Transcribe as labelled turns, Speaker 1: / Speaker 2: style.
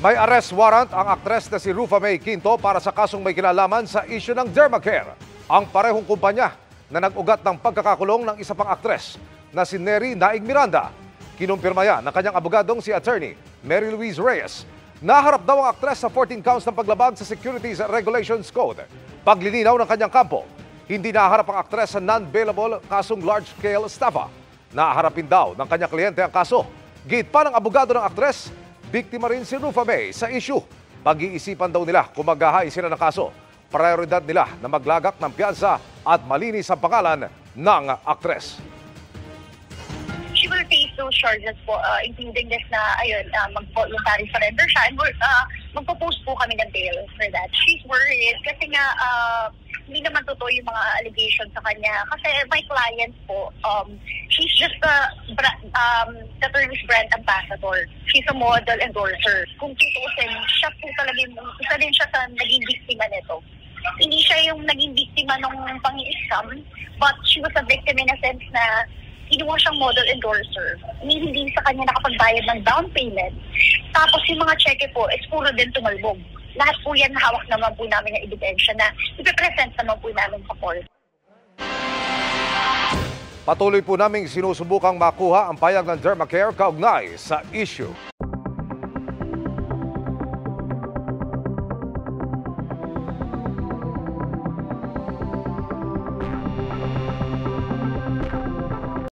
Speaker 1: May arrest warrant ang aktres na si Rufa May Quinto para sa kasong may kinalaman sa issue ng Dermacare. Ang parehong kumpanya na nag-ugat ng pagkakakulong ng isa pang aktres na si Neri Naig Miranda. Kinumpirma yan ng kanyang abogadong si Attorney Mary Louise Reyes. Naharap daw ang aktres sa 14 counts ng paglabag sa Securities Regulations Code. Paglilinaw ng kanyang kampo, hindi naharap ang aktres sa non-bailable kasong large-scale estafa. Naharapin daw ng kanyang kliyente ang kaso. Gate pa ng abogado ng aktres, biktima rin si Rufa May sa issue. Pag-iisipan daw nila kung maghahain sila ng kaso. Prioridad nila na maglagak ng piyansa at malinis ang pangalan ng aktres.
Speaker 2: She will face those charges po, including this na, mag-voluntary surrender siya. And magpo-post po kami ng bail for that. She's worried kasi nga, hindi naman totoo yung mga allegations sa kanya. Kasi my client po, she's just the term is brand ambassador. She's a model endorser. Kung tutusin, siya po talaga isa din siya sa naging biktima nito. Hindi siya yung naging biktima ng pang-i-scam, but she was a victim in a sense na kinuha siyang model endorser. Hindi sa kanya nakapagbayad ng down payment. Tapos yung mga cheque po, is puro din tumalbog. Lahat po yan, hawak naman po namin ng ebidensya na ipipresent naman po namin sa court.
Speaker 1: Patuloy po naming sinusubukang makuha ang payag ng Dermacare kaugnay sa issue.